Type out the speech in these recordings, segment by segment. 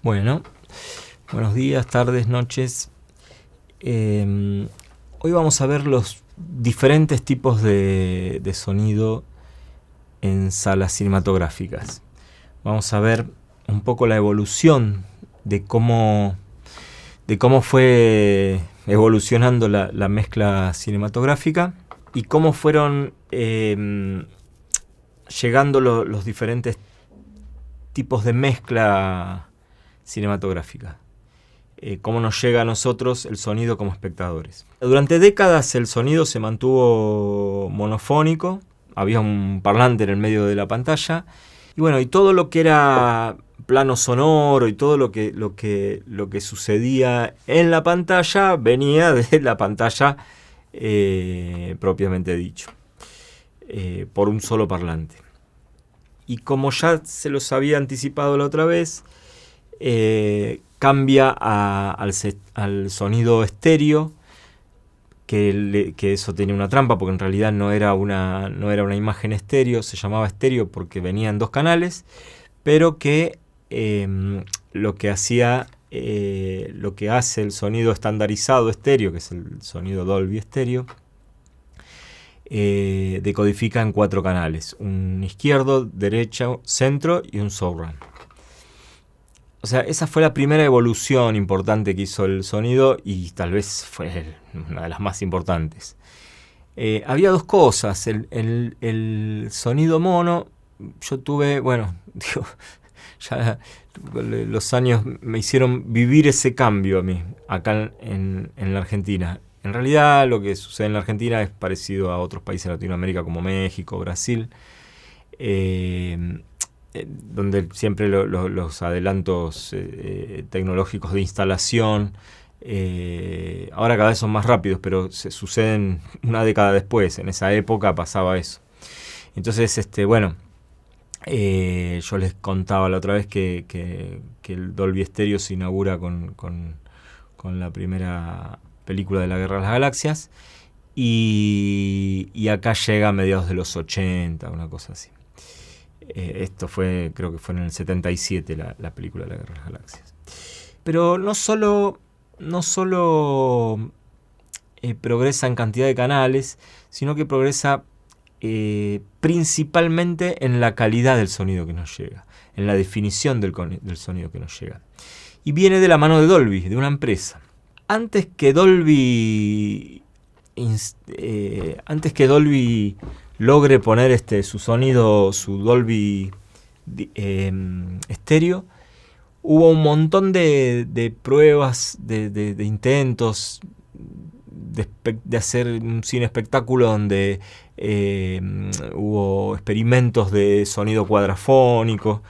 Bueno, buenos días, tardes, noches. Hoy vamos a ver los diferentes tipos de sonido en salas cinematográficas. Vamos a ver un poco la evolución de cómo fue evolucionando la mezcla cinematográfica y cómo fueron llegando los diferentes tipos de mezcla cinematográfica. Cómo nos llega a nosotros el sonido como espectadores. Durante décadas el sonido se mantuvo monofónico, había un parlante en el medio de la pantalla, y bueno, y todo lo que era plano sonoro y todo lo que sucedía en la pantalla venía de la pantalla propiamente dicho, por un solo parlante. Y como ya se los había anticipado la otra vez, cambia al sonido estéreo, que eso tenía una trampa, porque en realidad no era una imagen estéreo, se llamaba estéreo porque venía en dos canales, pero que lo que hace el sonido estandarizado estéreo, que es el sonido Dolby estéreo, decodifica en 4 canales: un izquierdo, derecha, centro y un surround. O sea, esa fue la primera evolución importante que hizo el sonido y tal vez fue una de las más importantes. Había dos cosas. El sonido mono, yo tuve, ya los años me hicieron vivir ese cambio a mí, acá en la Argentina. En realidad lo que sucede en la Argentina es parecido a otros países de Latinoamérica como México, Brasil, donde siempre los adelantos tecnológicos de instalación ahora cada vez son más rápidos, pero se suceden una década después. En esa época pasaba eso. Entonces, yo les contaba la otra vez que el Dolby Stereo se inaugura con la primera película de la Guerra de las Galaxias, y acá llega a mediados de los 80, una cosa así. Esto creo que fue en el 77 la película de la Guerra de las Galaxias. Pero no solo progresa en cantidad de canales, sino que progresa principalmente en la calidad del sonido que nos llega, en la definición del sonido que nos llega. Y viene de la mano de Dolby, de una empresa. Antes que Dolby logre poner su sonido, su Dolby estéreo, hubo un montón de pruebas, de intentos de hacer un cine espectáculo donde hubo experimentos de sonido cuadrafónico,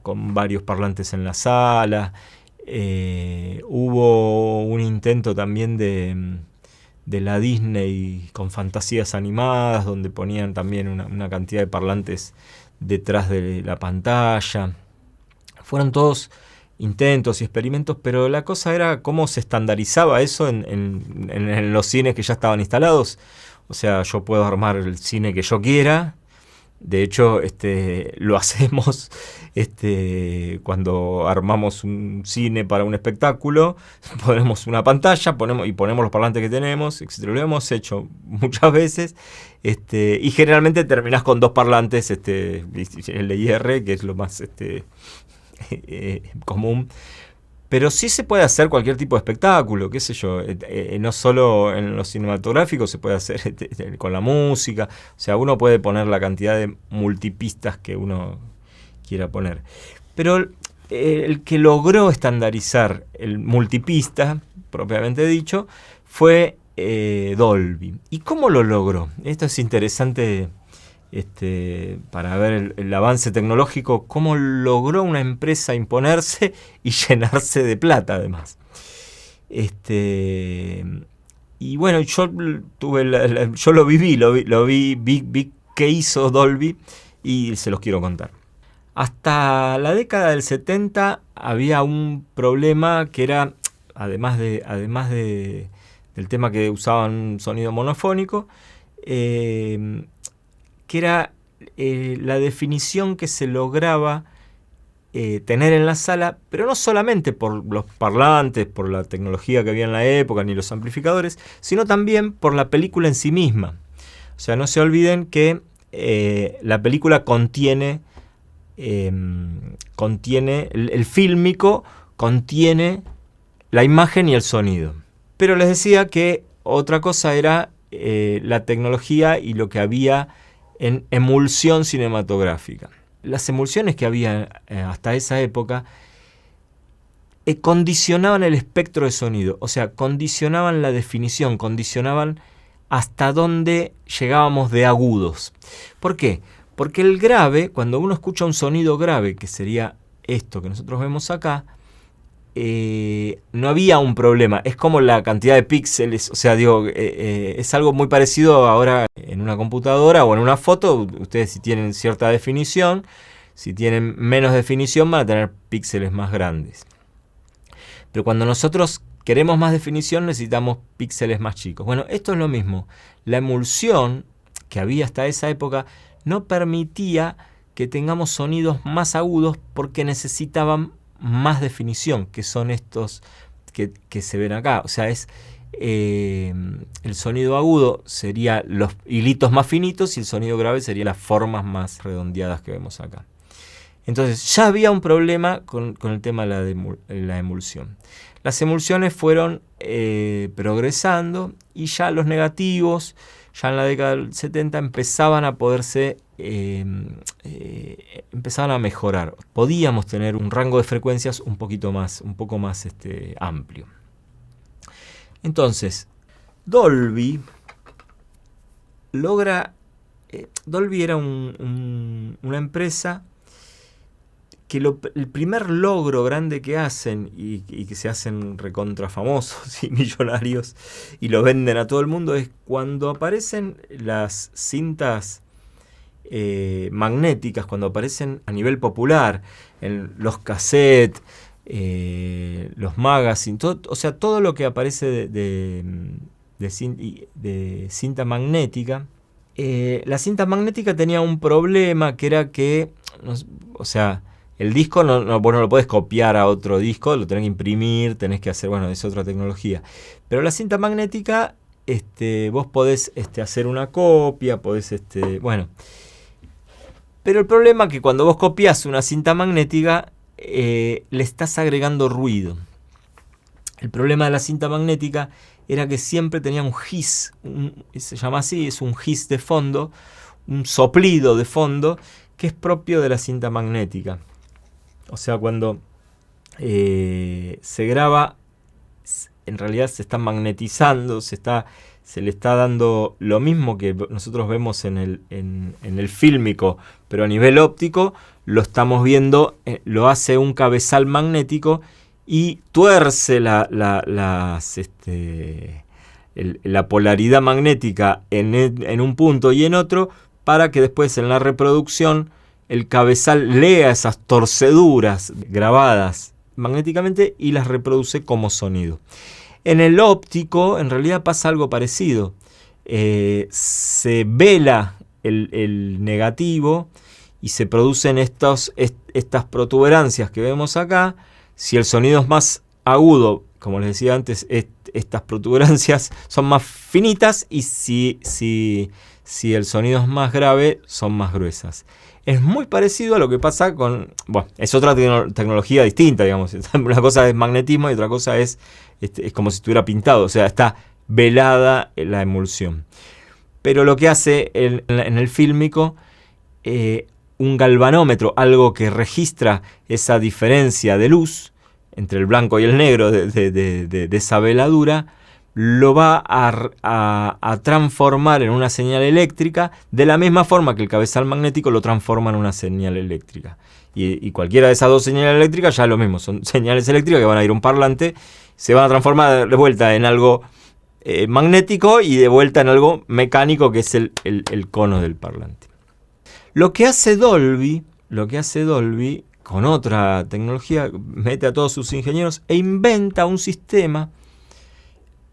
con varios parlantes en la sala. Hubo un intento también de la Disney con fantasías animadas, donde ponían también una cantidad de parlantes detrás de la pantalla. Fueron todos intentos y experimentos, pero la cosa era cómo se estandarizaba eso en los cines que ya estaban instalados. O sea, yo puedo armar el cine que yo quiera. De hecho, lo hacemos cuando armamos un cine para un espectáculo. Ponemos una pantalla, ponemos los parlantes que tenemos, etc. Lo hemos hecho muchas veces, y generalmente terminás con 2 parlantes, LIR, que es lo más común. Pero sí se puede hacer cualquier tipo de espectáculo, qué sé yo, no solo en los cinematográficos, se puede hacer con la música. O sea, uno puede poner la cantidad de multipistas que uno quiera poner. Pero el que logró estandarizar el multipista, propiamente dicho, fue Dolby. ¿Y cómo lo logró? Esto es interesante para ver el avance tecnológico, cómo logró una empresa imponerse y llenarse de plata además. Y bueno, yo lo vi qué hizo Dolby y se los quiero contar. Hasta la década del 70 había un problema que era, además del tema que usaban un sonido monofónico, que era la definición que se lograba tener en la sala, pero no solamente por los parlantes, por la tecnología que había en la época, ni los amplificadores, sino también por la película en sí misma. O sea, no se olviden que la película contiene el fílmico contiene la imagen y el sonido. Pero les decía que otra cosa era la tecnología y lo que había en emulsión cinematográfica. Las emulsiones que había hasta esa época condicionaban el espectro de sonido, o sea, condicionaban la definición, condicionaban hasta dónde llegábamos de agudos. ¿Por qué? Porque el grave, cuando uno escucha un sonido grave, que sería esto que nosotros vemos acá, no había un problema. Es como la cantidad de píxeles, o sea, digo, es algo muy parecido ahora en una computadora o en una foto. Ustedes, si tienen cierta definición, si tienen menos definición, van a tener píxeles más grandes. Pero cuando nosotros queremos más definición, necesitamos píxeles más chicos. Bueno, esto es lo mismo. La emulsión que había hasta esa época no permitía que tengamos sonidos más agudos porque necesitaban más definición, que son estos que se ven acá. O sea, es el sonido agudo sería los hilitos más finitos y el sonido grave sería las formas más redondeadas que vemos acá. Entonces ya había un problema con el tema de la emulsión. Las emulsiones fueron progresando y ya los negativos, ya en la década del 70 empezaban a poderse empezaban a mejorar. Podíamos tener un rango de frecuencias un poco más amplio. Entonces, Dolby logra... Dolby era una empresa que el primer logro grande que hacen y que se hacen recontra famosos y millonarios y lo venden a todo el mundo es cuando aparecen las cintas magnéticas, cuando aparecen a nivel popular, en los cassettes, los magazines, o sea, todo lo que aparece de cinta magnética. La cinta magnética tenía un problema que era que, o sea, el disco vos no lo podés copiar a otro disco, lo tenés que imprimir, tenés que hacer, bueno, es otra tecnología. Pero la cinta magnética, vos podés hacer una copia, podés, bueno. Pero el problema es que cuando vos copias una cinta magnética, le estás agregando ruido. El problema de la cinta magnética era que siempre tenía un hiss, se llama así, es un hiss de fondo, un soplido de fondo, que es propio de la cinta magnética. O sea, cuando se graba, en realidad se está magnetizando, se le está dando lo mismo que nosotros vemos en el fílmico, pero a nivel óptico lo estamos viendo, lo hace un cabezal magnético y tuerce la polaridad magnética en un punto y en otro para que después en la reproducción el cabezal lea esas torceduras grabadas magnéticamente y las reproduce como sonido. En el óptico, en realidad pasa algo parecido. Se vela el negativo y se producen estas protuberancias que vemos acá. Si el sonido es más agudo, como les decía antes, estas protuberancias son más finitas y si el sonido es más grave, son más gruesas. Es muy parecido a lo que pasa con... Bueno, es otra tecnología distinta, digamos. Una cosa es magnetismo y otra cosa es como si estuviera pintado. O sea, está velada la emulsión. Pero lo que hace en el fílmico, un galvanómetro, algo que registra esa diferencia de luz entre el blanco y el negro de esa veladura, lo va a transformar en una señal eléctrica de la misma forma que el cabezal magnético lo transforma en una señal eléctrica. Y cualquiera de esas dos señales eléctricas ya es lo mismo, son señales eléctricas que van a ir a un parlante, se van a transformar de vuelta en algo magnético y de vuelta en algo mecánico que es el cono del parlante. Lo que hace Dolby con otra tecnología, mete a todos sus ingenieros e inventa un sistema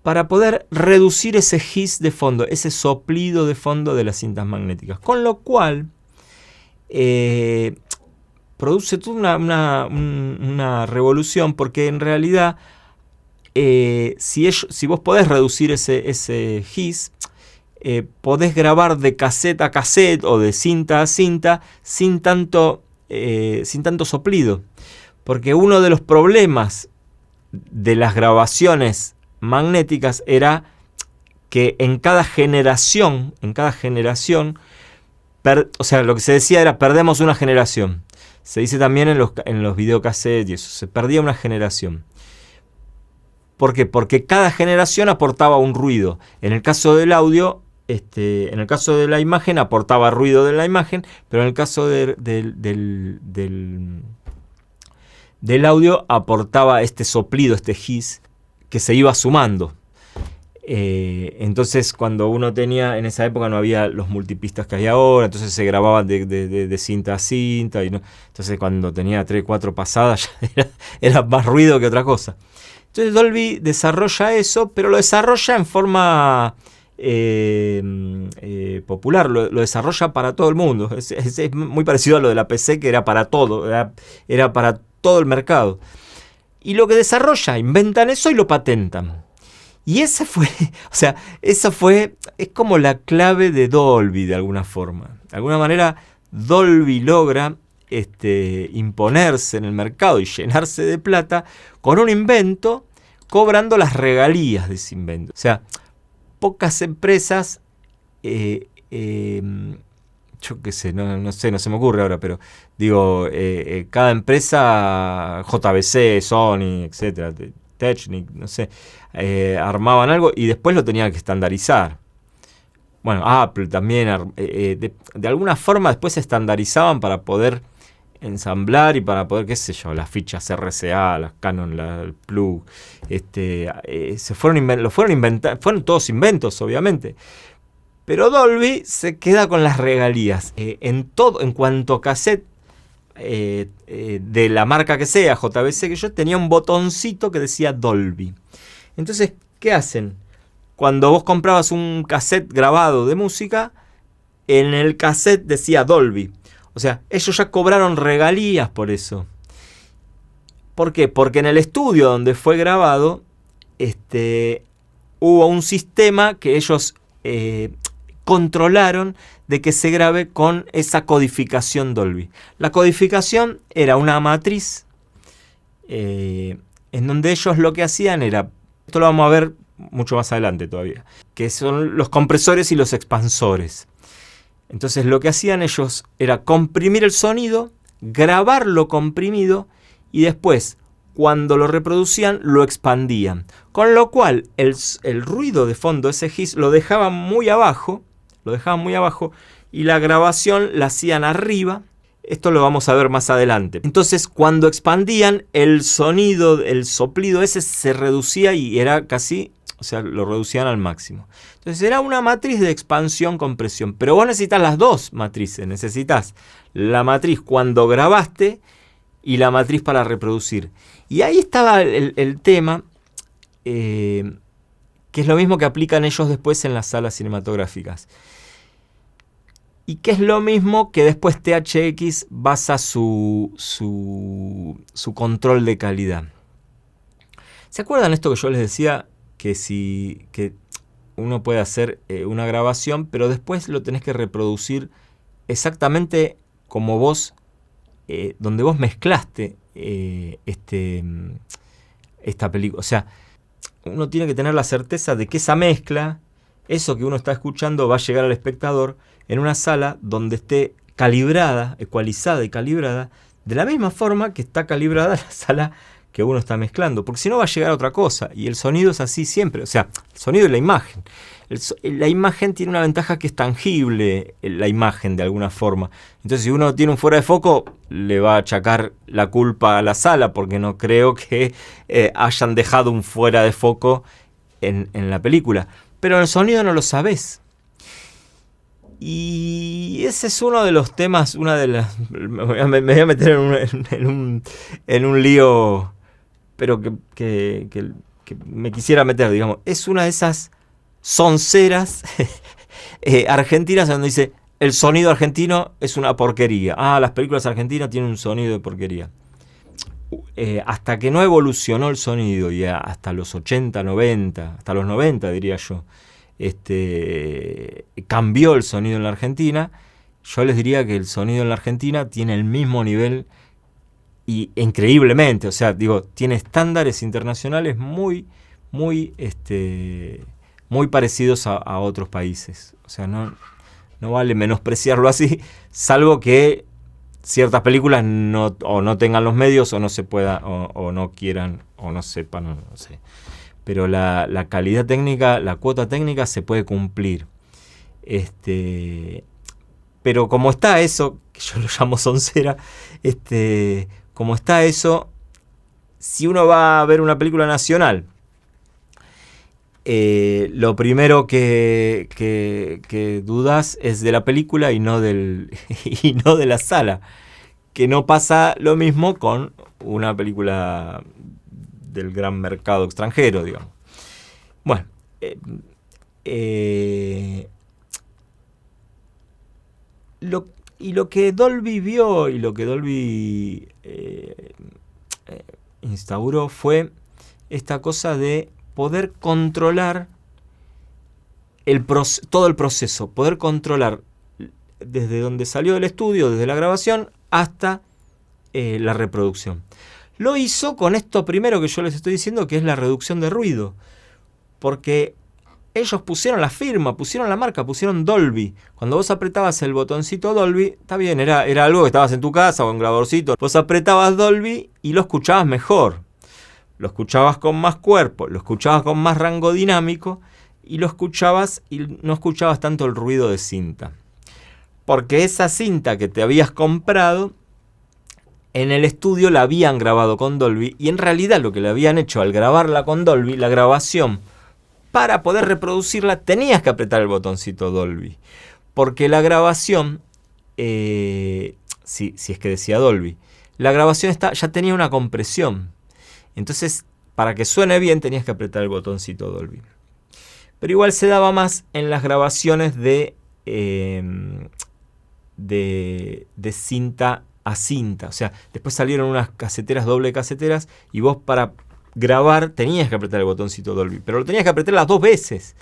para poder reducir ese hiss de fondo, ese soplido de fondo de las cintas magnéticas. Con lo cual, produce toda una revolución, porque en realidad si vos podés reducir ese hiss, podés grabar de cassette a cassette o de cinta a cinta sin tanto soplido. Porque uno de los problemas de las grabaciones magnéticas era que en cada generación, o sea, lo que se decía era perdemos una generación. Se dice también en los videocassettes y eso, se perdía una generación. ¿Por qué? Porque cada generación aportaba un ruido. En el caso del audio, en el caso de la imagen aportaba ruido de la imagen, pero en el caso del audio aportaba este soplido, este hiss, que se iba sumando. Entonces cuando uno tenía, en esa época no había los multipistas que hay ahora, entonces se grababan de cinta a cinta, y no, entonces cuando tenía 3, 4 pasadas ya era más ruido que otra cosa. Entonces Dolby desarrolla eso, pero lo desarrolla en forma popular, lo desarrolla para todo el mundo. Es muy parecido a lo de la PC, que era para todo, era para todo el mercado. Y lo que desarrolla, inventan eso y lo patentan. Y esa es como la clave de Dolby de alguna forma. De alguna manera Dolby logra imponerse en el mercado y llenarse de plata con un invento, cobrando las regalías de ese invento. O sea, pocas empresas, yo qué sé, no sé, no se me ocurre ahora, pero digo, cada empresa, JVC, Sony, etcétera, Technic, no sé, armaban algo y después lo tenían que estandarizar. Bueno, Apple también, de alguna forma después se estandarizaban para poder ensamblar y para poder, qué sé yo, las fichas RCA, las Canon, el plug, fueron todos inventos, obviamente. Pero Dolby se queda con las regalías. En cuanto a cassette, de la marca que sea, JVC, que yo tenía un botoncito que decía Dolby. Entonces, ¿qué hacen? Cuando vos comprabas un cassette grabado de música, en el cassette decía Dolby. O sea, ellos ya cobraron regalías por eso. ¿Por qué? Porque en el estudio donde fue grabado, hubo un sistema que ellos controlaron de que se grabe con esa codificación Dolby. La codificación era una matriz en donde ellos lo que hacían era, esto lo vamos a ver mucho más adelante todavía, que son los compresores y los expansores. Entonces lo que hacían ellos era comprimir el sonido, grabarlo comprimido y después, cuando lo reproducían, lo expandían. Con lo cual el ruido de fondo, ese hiss, lo dejaban muy abajo y la grabación la hacían arriba. Esto lo vamos a ver más adelante. Entonces cuando expandían, el sonido, el soplido ese se reducía y era casi, o sea, lo reducían al máximo. Entonces era una matriz de expansión-compresión. Pero vos necesitas las dos matrices. Necesitas la matriz cuando grabaste y la matriz para reproducir. Y ahí estaba el tema, que es lo mismo que aplican ellos después en las salas cinematográficas. Y que es lo mismo que después THX basa su control de calidad. ¿Se acuerdan esto que yo les decía? Que uno puede hacer una grabación, pero después lo tenés que reproducir exactamente como vos, donde vos mezclaste esta película. O sea, uno tiene que tener la certeza de que esa mezcla, eso que uno está escuchando, va a llegar al espectador en una sala donde esté calibrada, ecualizada y calibrada, de la misma forma que está calibrada la sala que uno está mezclando, porque si no va a llegar a otra cosa, y el sonido es así siempre, o sea, el sonido y la imagen. La imagen tiene una ventaja que es tangible, la imagen de alguna forma. Entonces si uno tiene un fuera de foco, le va a achacar la culpa a la sala, porque no creo que hayan dejado un fuera de foco en la película. Pero en el sonido no lo sabés. Y ese es uno de los temas, me voy a meter en un lío, pero que me quisiera meter, digamos. Es una de esas sonceras argentinas donde dice, el sonido argentino es una porquería. Ah, las películas argentinas tienen un sonido de porquería. Hasta que no evolucionó el sonido, y hasta los 80, 90, hasta los 90 diría yo, cambió el sonido en la Argentina, yo les diría que el sonido en la Argentina tiene el mismo nivel, y increíblemente, o sea, digo, tiene estándares internacionales muy, muy, muy parecidos a otros países. O sea, no vale menospreciarlo así, salvo que ciertas películas no tengan los medios, o no se pueda, o no quieran, o no sepan, no sé. Pero la calidad técnica, la cuota técnica se puede cumplir. Pero como está eso, que yo lo llamo soncera, como está eso, si uno va a ver una película nacional, lo primero que dudas es de la película y no y no de la sala. Que no pasa lo mismo con una película del gran mercado extranjero, digamos. Bueno, lo que Dolby vio y lo que Dolby instauró fue esta cosa de poder controlar todo el proceso, poder controlar desde donde salió del estudio, desde la grabación, hasta la reproducción. Lo hizo con esto primero que yo les estoy diciendo, que es la reducción de ruido, porque ellos pusieron la firma, pusieron la marca, pusieron Dolby. Cuando vos apretabas el botoncito Dolby, está bien, era algo que estabas en tu casa o en un grabadorcito, vos apretabas Dolby y lo escuchabas mejor, lo escuchabas con más cuerpo, lo escuchabas con más rango dinámico, y lo escuchabas y no escuchabas tanto el ruido de cinta. Porque esa cinta que te habías comprado, en el estudio la habían grabado con Dolby, y en realidad lo que le habían hecho al grabarla con Dolby, la grabación, para poder reproducirla tenías que apretar el botoncito Dolby. Porque la grabación, si es que decía Dolby, la grabación ya tenía una compresión. Entonces, para que suene bien tenías que apretar el botoncito Dolby. Pero igual se daba más en las grabaciones de cinta a cinta. O sea, después salieron unas caseteras, doble caseteras, y vos para grabar tenías que apretar el botoncito Dolby, pero lo tenías que apretar las 2 veces.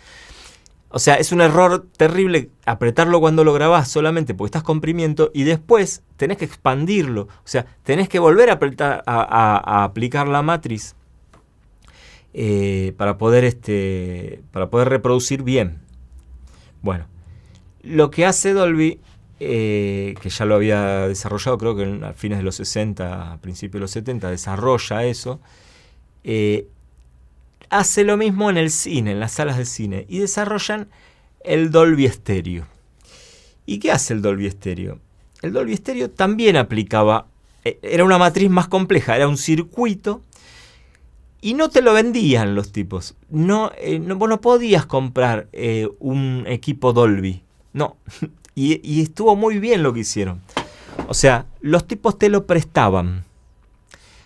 O sea, es un error terrible apretarlo cuando lo grabás solamente porque estás comprimiendo, y después tenés que expandirlo. O sea, tenés que volver a apretar, a aplicar la matriz para poder reproducir bien. Bueno, lo que hace Dolby, que ya lo había desarrollado, creo que a fines de los 60, a principios de los 70, desarrolla eso, hace lo mismo en el cine, en las salas de cine, y desarrollan el Dolby Stereo. ¿Y qué hace el Dolby Stereo? El Dolby Stereo también aplicaba, era una matriz más compleja, era un circuito, y no te lo vendían los tipos. Vos no podías comprar un equipo Dolby. No. Y estuvo muy bien lo que hicieron. O sea, los tipos te lo prestaban.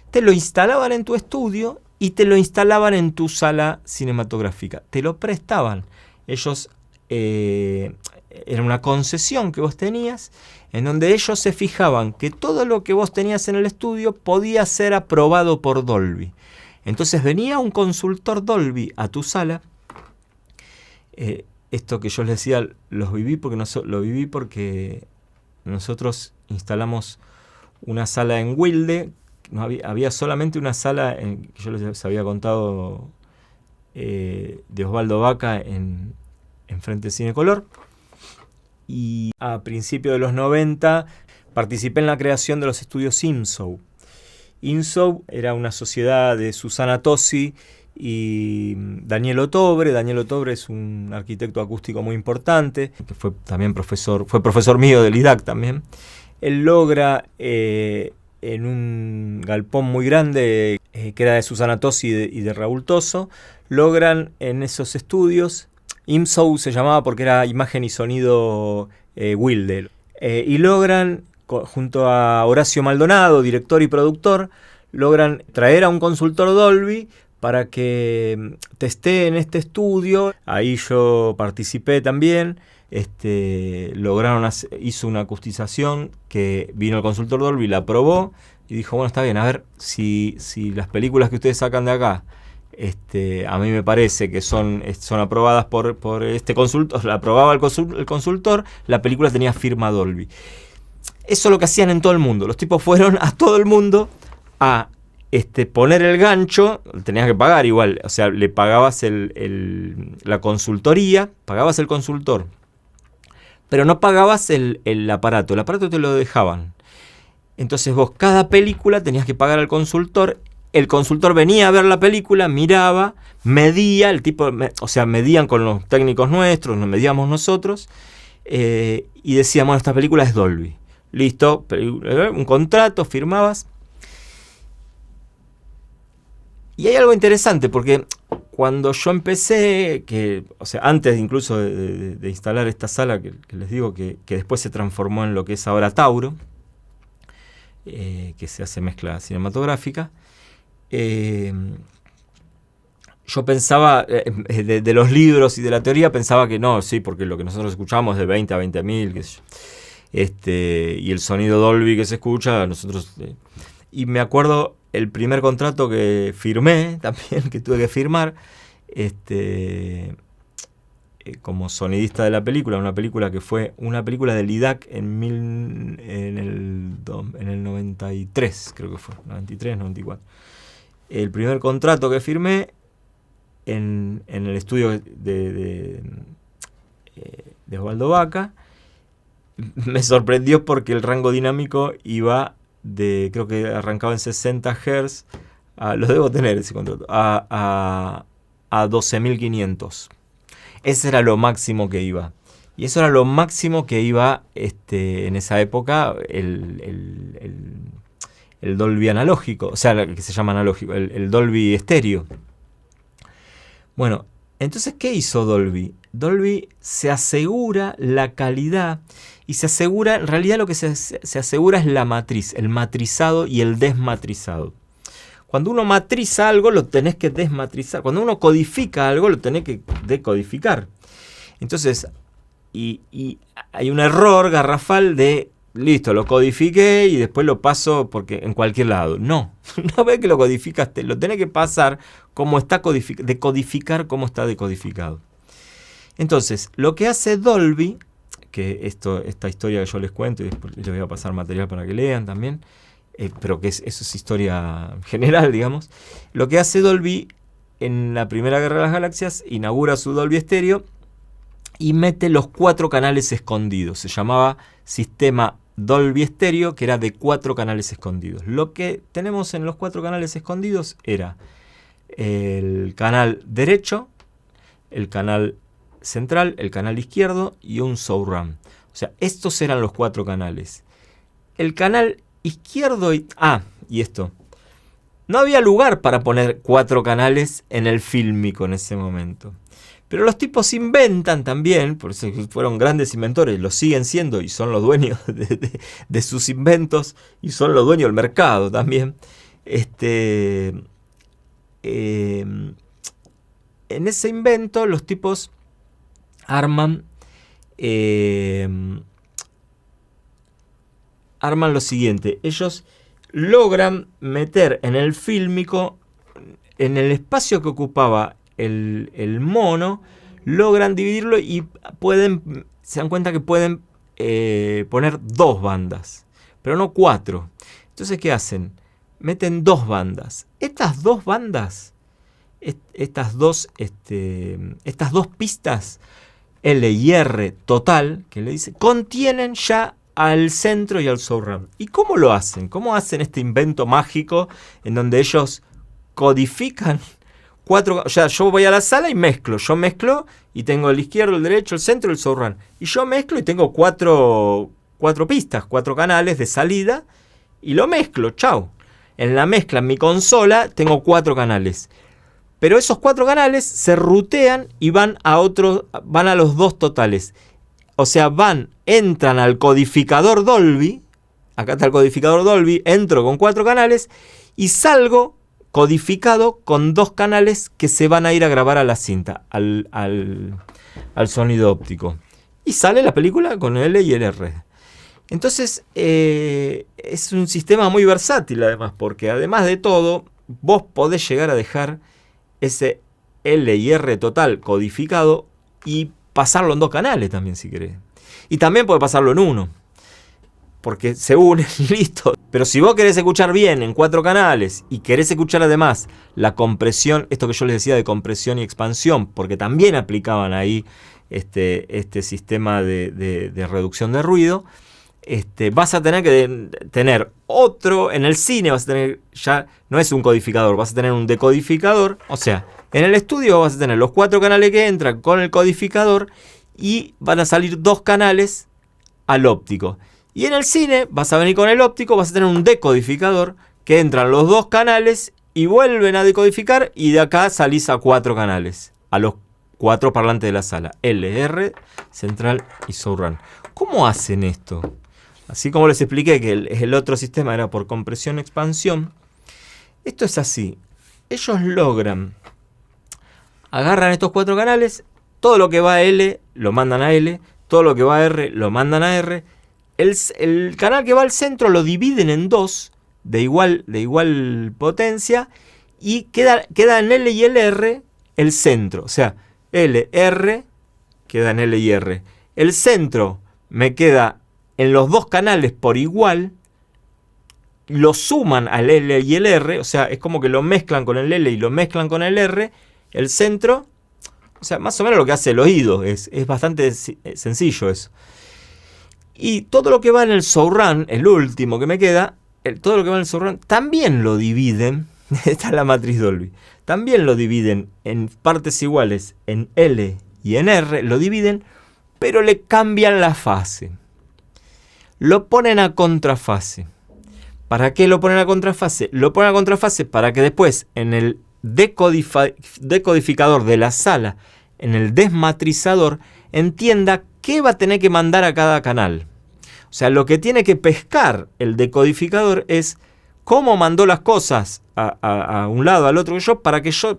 Te lo instalaban en tu estudio y te lo instalaban en tu sala cinematográfica. Te lo prestaban. Ellos, era una concesión que vos tenías, en donde ellos se fijaban que todo lo que vos tenías en el estudio podía ser aprobado por Dolby. Entonces venía un consultor Dolby a tu sala. Esto que yo les decía, lo viví porque nosotros instalamos una sala en Wilde. Había solamente una sala, que yo les había contado, de Osvaldo Baca en Frente Cinecolor. Y a principios de los 90 participé en la creación de los estudios IMSOU. IMSOU era una sociedad de Susana Tosi y Daniel Otobre. Daniel Otobre es un arquitecto acústico muy importante, que fue profesor mío del IDAC también. Él logra, en un galpón muy grande, que era de Susana Tosi y de Raúl Toso, logran en esos estudios, IMSOU se llamaba porque era imagen y sonido Wilde, y logran, junto a Horacio Maldonado, director y productor, logran traer a un consultor Dolby para que testé en este estudio. Ahí yo participé también. hizo una acustización que vino el consultor Dolby, la aprobó y dijo, bueno, está bien, a ver, si las películas que ustedes sacan de acá, a mí me parece que son aprobadas por este consultor, la aprobaba el consultor, la película tenía firma Dolby. Eso es lo que hacían en todo el mundo. Los tipos fueron a todo el mundo a poner el gancho, tenías que pagar igual, o sea, le pagabas la consultoría, pagabas el consultor, pero no pagabas el aparato te lo dejaban. Entonces vos cada película tenías que pagar al consultor, el consultor venía a ver la película, miraba, medía, medían con los técnicos nuestros, nos medíamos nosotros, y decíamos, bueno, esta película es Dolby. Listo, un contrato, firmabas. Y hay algo interesante, porque cuando yo empecé, antes incluso de instalar esta sala, que les digo que después se transformó en lo que es ahora Tauro, que se hace mezcla cinematográfica, yo pensaba, de los libros y de la teoría, pensaba que no, sí, porque lo que nosotros escuchamos de 20 a 20.000, qué sé yo. Y el sonido Dolby que se escucha, nosotros... y me acuerdo el primer contrato que firmé, también, que tuve que firmar, como sonidista de la película, una película que fue una película del IDAC en el 93, creo que fue, 93, 94. El primer contrato que firmé en el estudio de Osvaldo Baca, me sorprendió porque el rango dinámico iba creo que arrancaba en 60 Hz, lo debo tener ese contrato, a 12.500. Ese era lo máximo que iba. Y eso era lo máximo que iba en esa época el Dolby analógico, o sea, que se llama analógico, el Dolby estéreo. Bueno, entonces, ¿qué hizo Dolby? Dolby se asegura la calidad y se asegura, en realidad lo que se asegura es la matriz, el matrizado y el desmatrizado. Cuando uno matriza algo, lo tenés que desmatrizar. Cuando uno codifica algo, lo tenés que decodificar. Entonces, y hay un error garrafal de, listo, lo codifiqué y después lo paso porque en cualquier lado. No, una vez que lo codificaste, lo tenés que pasar como está decodificar como está decodificado. Entonces, lo que hace Dolby, que esta historia que yo les cuento, y después les voy a pasar material para que lean también, pero que eso es historia general, digamos. Lo que hace Dolby en la Primera Guerra de las Galaxias, inaugura su Dolby Estéreo y mete los 4 canales escondidos. Se llamaba sistema Dolby Estéreo, que era de 4 canales escondidos. Lo que tenemos en los 4 canales escondidos era el canal derecho, el canal central, el canal izquierdo y un surround. O sea, estos eran los 4 canales. El canal izquierdo y esto. No había lugar para poner 4 canales en el fílmico en ese momento. Pero los tipos inventan también, por eso fueron grandes inventores, lo siguen siendo y son los dueños de sus inventos y son los dueños del mercado también. En ese invento los tipos arman lo siguiente. Ellos logran meter en el fílmico, en el espacio que ocupaba el mono, logran dividirlo y se dan cuenta que pueden poner 2 bandas, pero no 4. Entonces, ¿qué hacen? Meten 2 bandas. Estas 2 bandas, estas dos pistas L y R total, que le dice, contienen ya al centro y al surround. ¿Y cómo lo hacen? ¿Cómo hacen este invento mágico en donde ellos codifican 4? O sea, yo voy a la sala y mezclo. Yo mezclo y tengo el izquierdo, el derecho, el centro y el surround. Y yo mezclo y tengo 4 pistas, 4 canales de salida y lo mezclo. Chau. En la mezcla, en mi consola, tengo 4 canales. Pero esos 4 canales se rutean y van a los 2 totales. O sea, entran al codificador Dolby. Acá está el codificador Dolby. Entro con 4 canales y salgo codificado con 2 canales que se van a ir a grabar a la cinta, al sonido óptico. y sale la película con el L y el R. Entonces es un sistema muy versátil además, porque además de todo, vos podés llegar a dejar ese L y R total codificado y pasarlo en 2 canales también si querés. Y también podés pasarlo en 1, porque se unen y listo. Pero si vos querés escuchar bien en 4 canales y querés escuchar además la compresión, esto que yo les decía de compresión y expansión, porque también aplicaban ahí este sistema de reducción de ruido, vas a tener que tener otro, en el cine vas a tener, ya no es un codificador, vas a tener un decodificador, o sea, en el estudio vas a tener los 4 canales que entran con el codificador y van a salir 2 canales al óptico. Y en el cine vas a venir con el óptico, vas a tener un decodificador que entran los 2 canales y vuelven a decodificar y de acá salís a 4 canales, a los 4 parlantes de la sala, L, R, central y surround. ¿Cómo hacen esto? Así como les expliqué que el otro sistema era por compresión-expansión, esto es así. Ellos logran, agarran estos 4 canales, todo lo que va a L lo mandan a L, todo lo que va a R lo mandan a R. El canal que va al centro lo dividen en 2 de igual potencia y queda en L y LR el centro. O sea, L, R queda en L y R. El centro me queda en los 2 canales por igual, lo suman al L y el R, o sea, es como que lo mezclan con el L y lo mezclan con el R, el centro, o sea, más o menos lo que hace el oído, es bastante sencillo eso. Y todo lo que va en el surround, el último que me queda, todo lo que va en el surround, también lo dividen, esta es la matriz Dolby, también lo dividen en partes iguales, en L y en R, lo dividen, pero le cambian la fase. Lo ponen a contrafase. ¿Para qué lo ponen a contrafase? Lo ponen a contrafase para que después en el decodificador de la sala, en el desmatrizador, entienda qué va a tener que mandar a cada canal. O sea, lo que tiene que pescar el decodificador es cómo mandó las cosas a un lado, al otro, para que yo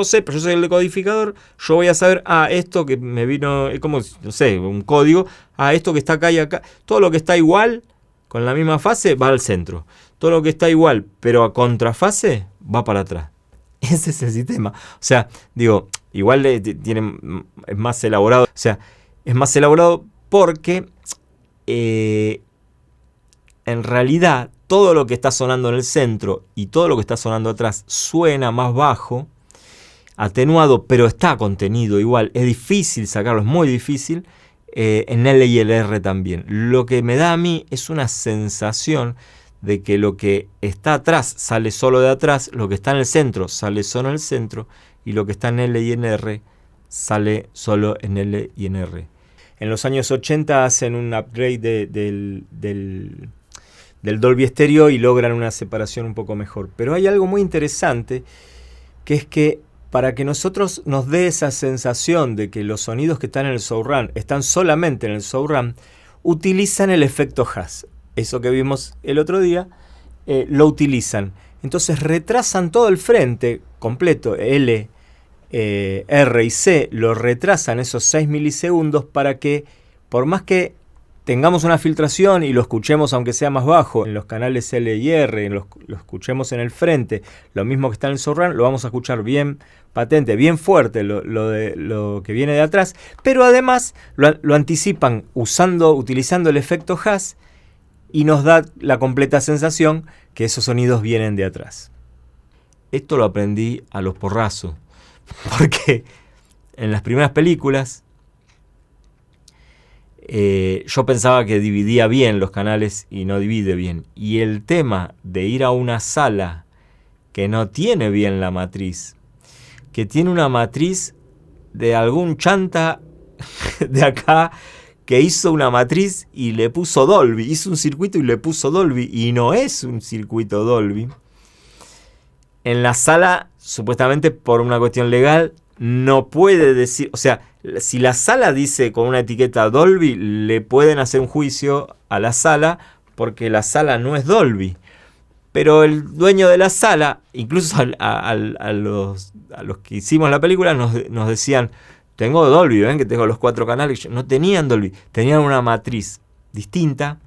sepa, yo soy el decodificador, yo voy a saber, esto que me vino, es como, no sé, un código, esto que está acá y acá, todo lo que está igual, con la misma fase, va al centro. Todo lo que está igual, pero a contrafase, va para atrás. Ese es el sistema. O sea, digo, igual es más elaborado. O sea, es más elaborado porque en realidad todo lo que está sonando en el centro y todo lo que está sonando atrás suena más bajo, atenuado, pero está contenido igual. Es difícil sacarlo, es muy difícil. En L y el R también. Lo que me da a mí es una sensación de que lo que está atrás sale solo de atrás, lo que está en el centro sale solo en el centro y lo que está en L y en R sale solo en L y en R. En los años 80 hacen un upgrade del Dolby Stereo y logran una separación un poco mejor. Pero hay algo muy interesante, que es que para que nosotros nos dé esa sensación de que los sonidos que están en el surround están solamente en el surround, utilizan el efecto Haas. Eso que vimos el otro día, lo utilizan. Entonces retrasan todo el frente completo, L, R y C, lo retrasan esos 6 milisegundos para que, por más que tengamos una filtración y lo escuchemos aunque sea más bajo en los canales L y R, lo escuchemos en el frente, lo mismo que está en el surround, lo vamos a escuchar bien patente, bien fuerte lo que viene de atrás, pero además lo anticipan utilizando el efecto Haas y nos da la completa sensación que esos sonidos vienen de atrás. Esto lo aprendí a los porrazos, porque en las primeras películas yo pensaba que dividía bien los canales y no divide bien. Y el tema de ir a una sala que no tiene bien la matriz, que tiene una matriz de algún chanta de acá que hizo una matriz y le puso Dolby, hizo un circuito y le puso Dolby y no es un circuito Dolby. En la sala, supuestamente por una cuestión legal, no puede decir, o sea, si la sala dice con una etiqueta Dolby, le pueden hacer un juicio a la sala porque la sala no es Dolby. Pero el dueño de la sala, incluso a los que hicimos la película, nos decían, Tengo Dolby, ven que tengo los 4 canales. No tenían Dolby, tenían una matriz distinta,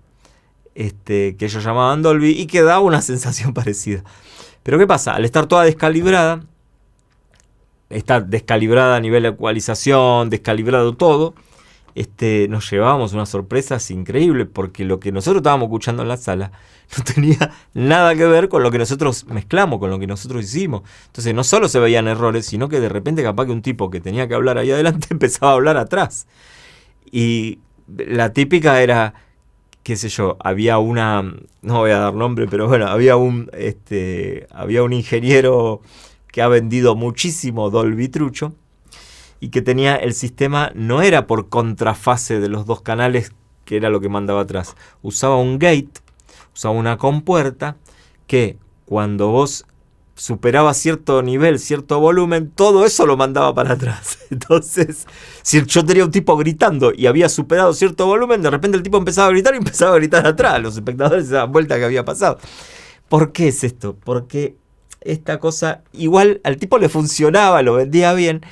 que ellos llamaban Dolby, y que daba una sensación parecida. Pero ¿qué pasa? Al estar toda descalibrada, está descalibrada a nivel de ecualización, descalibrado todo, nos llevábamos unas sorpresas increíbles, porque lo que nosotros estábamos escuchando en la sala no tenía nada que ver con lo que nosotros mezclamos, con lo que nosotros hicimos. Entonces no solo se veían errores, sino que de repente capaz que un tipo que tenía que hablar ahí adelante empezaba a hablar atrás. Y la típica era, qué sé yo, había una, no voy a dar nombre, pero bueno, había un ingeniero que ha vendido muchísimo Dolby trucho, y que tenía el sistema, no era por contrafase de los 2 canales, que era lo que mandaba atrás. Usaba un gate, usaba una compuerta, que cuando vos superabas cierto nivel, cierto volumen, todo eso lo mandaba para atrás. Entonces, si yo tenía un tipo gritando y había superado cierto volumen, de repente el tipo empezaba a gritar y empezaba a gritar atrás. Los espectadores se daban vuelta que había pasado. ¿Por qué es esto? Porque esta cosa, igual al tipo le funcionaba, lo vendía bien,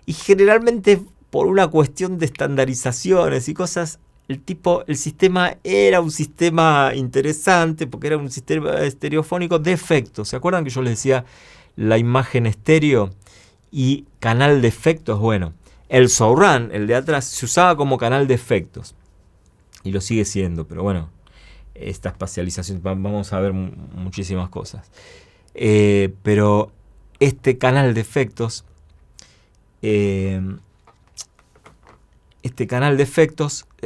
y generalmente por una cuestión de estandarizaciones y cosas, el sistema era un sistema interesante, porque era un sistema estereofónico de efectos. ¿Se acuerdan que yo les decía la imagen estéreo y canal de efectos? Bueno, el surround, el de atrás, se usaba como canal de efectos, y lo sigue siendo, pero bueno, esta espacialización, vamos a ver muchísimas cosas. Pero este canal de efectos,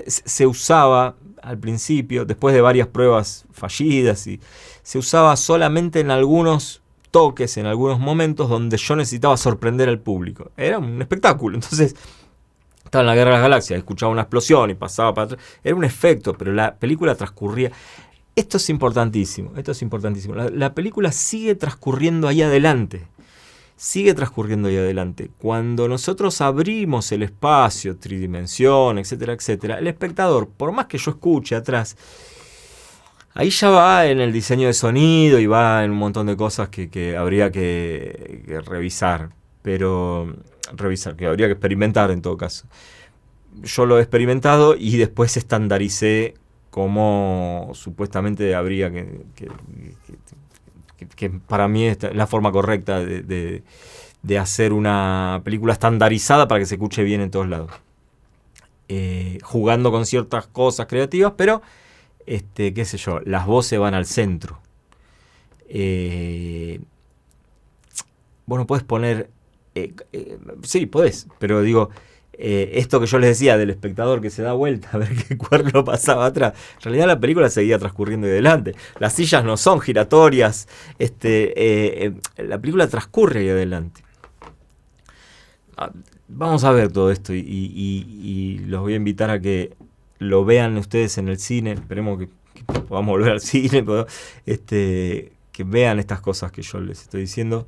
se usaba al principio, después de varias pruebas fallidas, y se usaba solamente en algunos toques, en algunos momentos donde yo necesitaba sorprender al público. Era un espectáculo. Entonces, estaba en la Guerra de las Galaxias, escuchaba una explosión y pasaba para atrás. Era un efecto, pero la película transcurría. Esto es importantísimo. La película sigue transcurriendo ahí adelante. Cuando nosotros abrimos el espacio, tridimensión, etcétera, etcétera, el espectador, por más que yo escuche atrás, ahí ya va en el diseño de sonido y va en un montón de cosas que habría que revisar, que habría que experimentar en todo caso. Yo lo he experimentado y después estandaricé cómo supuestamente habría que para mí es la forma correcta de hacer una película estandarizada para que se escuche bien en todos lados. Jugando con ciertas cosas creativas, pero, qué sé yo, las voces van al centro. Bueno, puedes poner... sí, podés, pero digo... esto que yo les decía del espectador que se da vuelta a ver qué cuerno pasaba atrás, en realidad la película seguía transcurriendo de adelante. Las sillas no son giratorias, la película transcurre ahí adelante. Vamos a ver todo esto y los voy a invitar a que lo vean ustedes en el cine. Esperemos que podamos volver al cine, que vean estas cosas que yo les estoy diciendo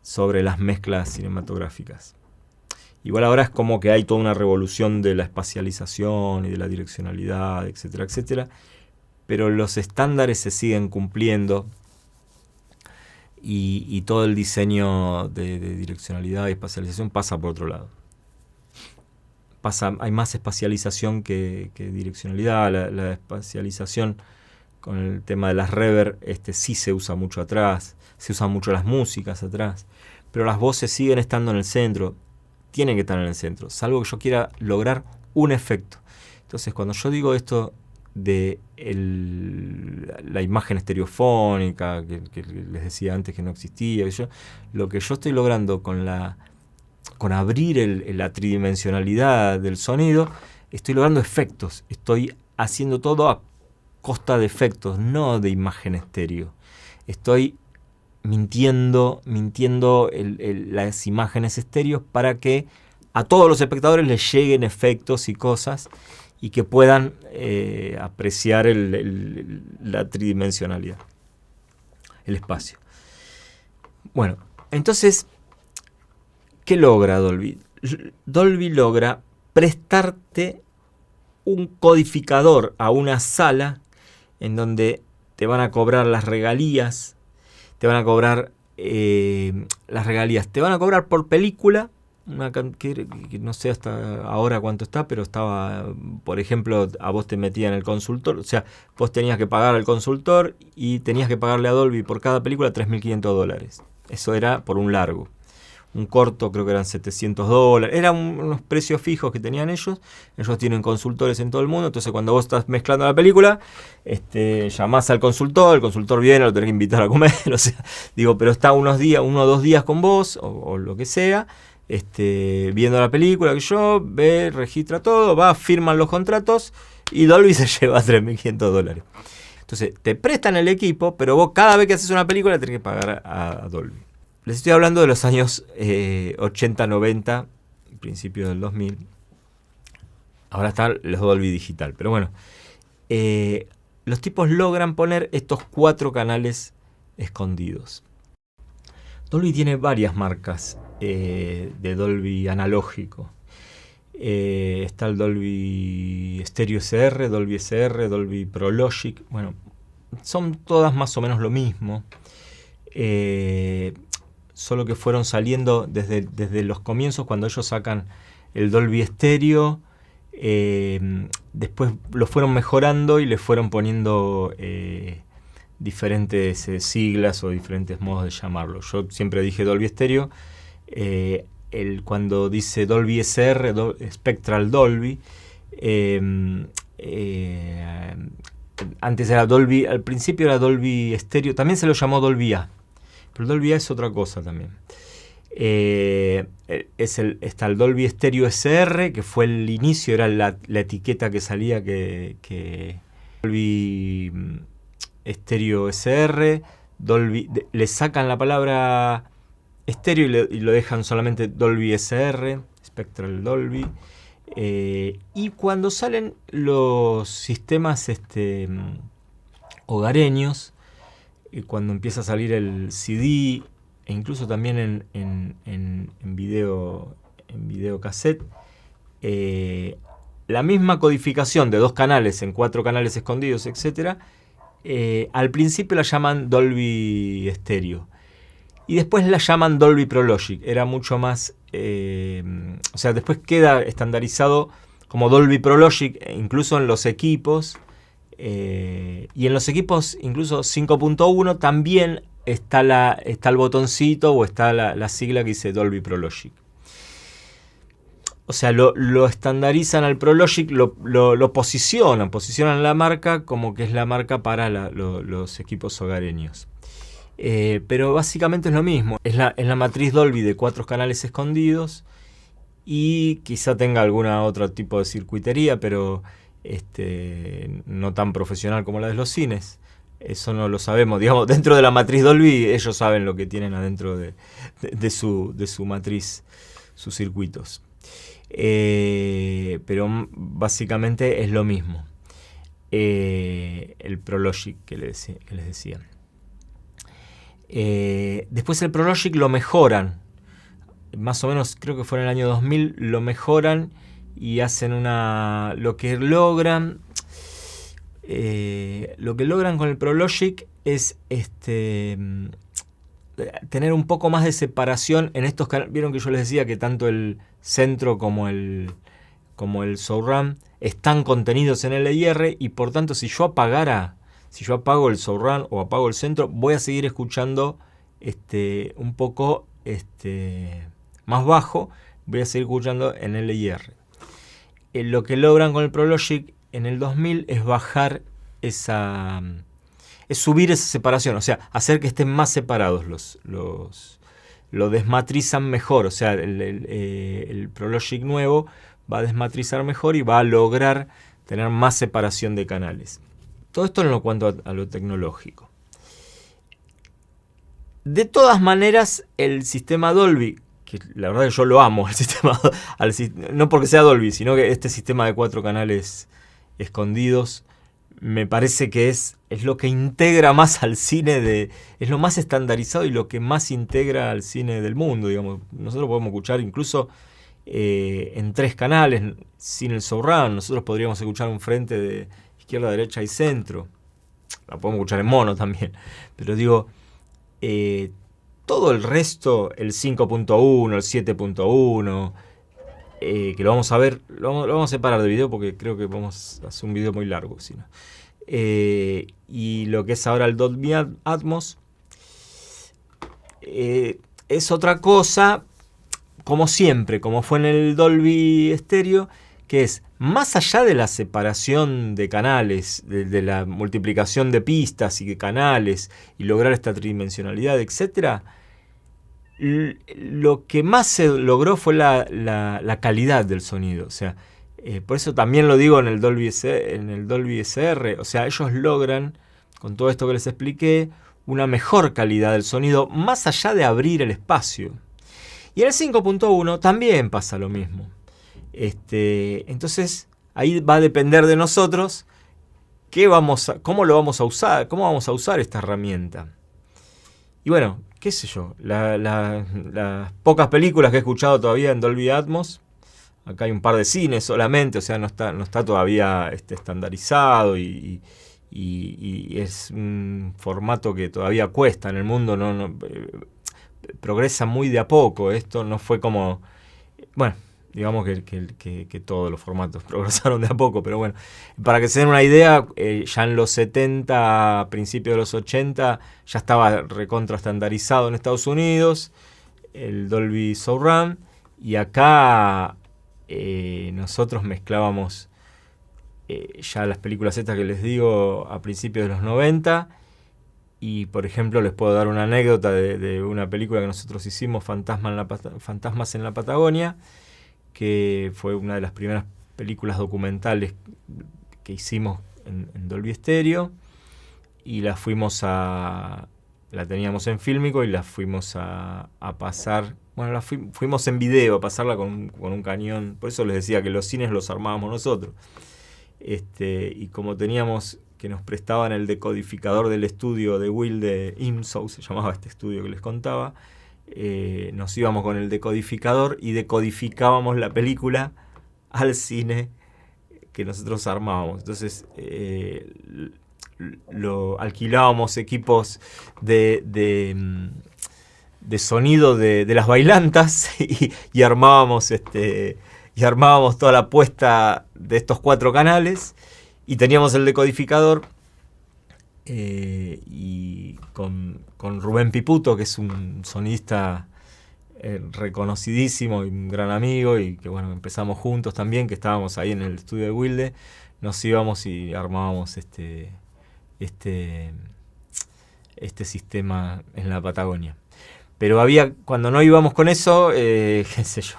sobre las mezclas cinematográficas. Igual ahora es como que hay toda una revolución de la espacialización y de la direccionalidad, etcétera, etcétera. Pero los estándares se siguen cumpliendo y todo el diseño de direccionalidad y espacialización pasa por otro lado. Hay más espacialización que direccionalidad. La espacialización con el tema de las reverb sí se usa mucho atrás, se usan mucho las músicas atrás, pero las voces siguen estando en el centro. Tienen que estar en el centro, salvo que yo quiera lograr un efecto. Entonces, cuando yo digo esto de la imagen estereofónica, que les decía antes que no existía, lo que yo estoy logrando con abrir la tridimensionalidad del sonido, estoy logrando efectos. Estoy haciendo todo a costa de efectos, no de imagen estéreo. Estoy mintiendo las imágenes estéreos para que a todos los espectadores les lleguen efectos y cosas y que puedan apreciar la tridimensionalidad, el espacio. Bueno, entonces, ¿qué logra Dolby? Dolby logra prestarte un codificador a una sala en donde te van a cobrar las regalías. Te van a cobrar las regalías. Te van a cobrar por película que no sé hasta ahora cuánto está, pero estaba, por ejemplo, a vos te metían en el consultor, o sea, vos tenías que pagar al consultor y tenías que pagarle a Dolby por cada película $3.500. Eso era por un largo. Un corto creo que eran $700. Eran unos precios fijos que tenían ellos. Ellos tienen consultores en todo el mundo. Entonces cuando vos estás mezclando la película, llamás al consultor, el consultor viene, lo tenés que invitar a comer. O sea, digo, pero está uno o 2 días con vos, o lo que sea, viendo la película, que yo, ve, registra todo, va, firman los contratos y Dolby se lleva $3.500. Entonces te prestan el equipo, pero vos cada vez que haces una película tenés que pagar a Dolby. Les estoy hablando de los años 80, 90, principios del 2000. Ahora están los Dolby Digital. Pero bueno, los tipos logran poner estos 4 canales escondidos. Dolby tiene varias marcas de Dolby analógico. Está el Dolby Stereo SR, Dolby SR, Dolby Pro Logic. Bueno, son todas más o menos lo mismo. Solo que fueron saliendo desde los comienzos, cuando ellos sacan el Dolby Stereo, después lo fueron mejorando y le fueron poniendo diferentes siglas o diferentes modos de llamarlo. Yo siempre dije Dolby Stereo, cuando dice Dolby SR, Spectral Dolby, antes era Dolby, al principio era Dolby Stereo, también se lo llamó Dolby A. Pero el Dolby A es otra cosa también. Está el Dolby Stereo SR, que fue el inicio, era la etiqueta que salía que Dolby Stereo SR, le sacan la palabra estéreo y lo dejan solamente Dolby SR, Spectral Dolby. Y cuando salen los sistemas hogareños, cuando empieza a salir el CD e incluso también en video cassette, la misma codificación de 2 canales en 4 canales escondidos, etc. Al principio la llaman Dolby Stereo y después la llaman Dolby Pro Logic. Era mucho más, o sea, después queda estandarizado como Dolby Pro Logic, incluso en los equipos. Y en los equipos incluso 5.1 también está el botoncito o está la sigla que dice Dolby Pro Logic. O sea, lo estandarizan al Pro Logic, lo posicionan la marca como que es la marca para los equipos hogareños. Pero básicamente es lo mismo. Es la matriz Dolby de 4 canales escondidos y quizá tenga alguna otro tipo de circuitería, pero no tan profesional como la de los cines. Eso no lo sabemos. Digamos, dentro de la matriz Dolby, ellos saben lo que tienen adentro de su matriz, sus circuitos. Pero básicamente es lo mismo. El Pro Logic que les decía. Después el Pro Logic lo mejoran. Más o menos, creo que fue en el año 2000, lo mejoran y hacen lo que logran con el Pro Logic es tener un poco más de separación en estos canales. Vieron que yo les decía que tanto el centro como el surround están contenidos en LIR, y por tanto si yo apago el surround o apago el centro, voy a seguir escuchando un poco más bajo, voy a seguir escuchando en LIR. Lo que logran con el Pro Logic en el 2000 es bajar es subir esa separación, o sea, hacer que estén más separados lo desmatrizan mejor. O sea, el Pro Logic nuevo va a desmatrizar mejor y va a lograr tener más separación de canales. Todo esto en cuanto a lo tecnológico. De todas maneras, el sistema Dolby, que la verdad que yo lo amo, no porque sea Dolby, sino que este sistema de 4 canales escondidos, me parece que es lo que integra más al cine, es lo más estandarizado y lo que más integra al cine del mundo, digamos. Nosotros podemos escuchar incluso en 3 canales, sin el surround. Nosotros podríamos escuchar un frente de izquierda, derecha y centro. La podemos escuchar en mono también. Pero digo, todo el resto, el 5.1, el 7.1, que lo vamos a ver, lo vamos a separar de video porque creo que vamos a hacer un video muy largo, si no. Y lo que es ahora el Dolby Atmos es otra cosa, como siempre, como fue en el Dolby Stereo, que es más allá de la separación de canales, de la multiplicación de pistas y de canales y lograr esta tridimensionalidad, etc. Lo que más se logró fue la calidad del sonido. O sea, por eso también lo digo en el Dolby SR. O sea, ellos logran, con todo esto que les expliqué, una mejor calidad del sonido, más allá de abrir el espacio. Y en el 5.1 también pasa lo mismo. Entonces, ahí va a depender de nosotros cómo lo vamos a usar, cómo vamos a usar esta herramienta. Y bueno, qué sé yo, las pocas películas que he escuchado todavía en Dolby Atmos, acá hay un par de cines solamente, o sea, no está todavía estandarizado y es un formato que todavía cuesta en el mundo, progresa muy de a poco. Esto no fue como, bueno, digamos que todos los formatos progresaron de a poco, pero bueno, para que se den una idea, ya en los 70, principios de los 80, ya estaba recontra estandarizado en Estados Unidos, el Dolby Surround, y acá nosotros mezclábamos ya las películas estas que les digo a principios de los 90, y por ejemplo les puedo dar una anécdota de una película que nosotros hicimos, Fantasmas en la Patagonia, que fue una de las primeras películas documentales que hicimos en Dolby Stereo, y la teníamos en Fílmico y la fuimos a pasar, bueno, fuimos en video a pasarla con un cañón. Por eso les decía que los cines los armábamos nosotros. Y como teníamos que nos prestaban el decodificador del estudio de Wilde IMSO, se llamaba este estudio que les contaba, nos íbamos con el decodificador y decodificábamos la película al cine que nosotros armábamos. Entonces alquilábamos equipos de sonido de las bailantas y armábamos toda la puesta de estos 4 canales, y teníamos el decodificador, y con Rubén Piputo, que es un sonidista reconocidísimo y un gran amigo, y que bueno, empezamos juntos también, que estábamos ahí en el estudio de Wilde, nos íbamos y armábamos este sistema en la Patagonia. Pero cuando no íbamos con eso, qué sé yo,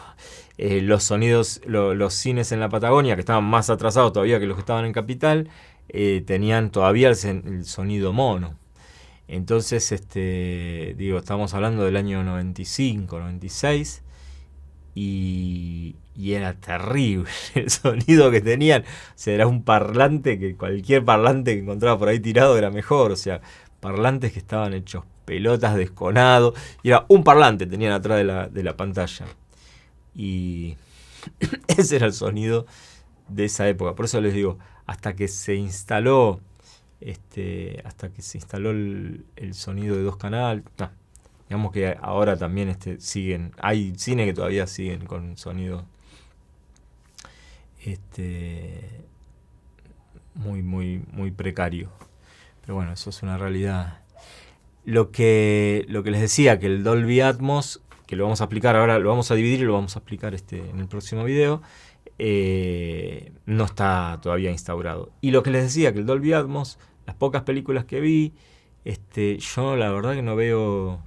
los sonidos, los cines en la Patagonia, que estaban más atrasados todavía que los que estaban en Capital, tenían todavía el sonido mono. Entonces, estamos hablando del año 95, 96, y era terrible el sonido que tenían. O sea, era un parlante que cualquier parlante que encontraba por ahí tirado era mejor. O sea, parlantes que estaban hechos pelotas, desconados, y era un parlante tenían atrás de la pantalla. Y ese era el sonido de esa época. Por eso les digo, hasta que se instaló el sonido de 2 canales, digamos que ahora también hay cine que todavía siguen con sonido muy, muy, muy precario. Pero bueno, eso es una realidad. Lo que les decía, que el Dolby Atmos, que lo vamos a aplicar ahora, lo vamos a dividir y lo vamos a aplicar en el próximo video, no está todavía instaurado. Y lo que les decía, que el Dolby Atmos, las pocas películas que vi, yo la verdad que no veo,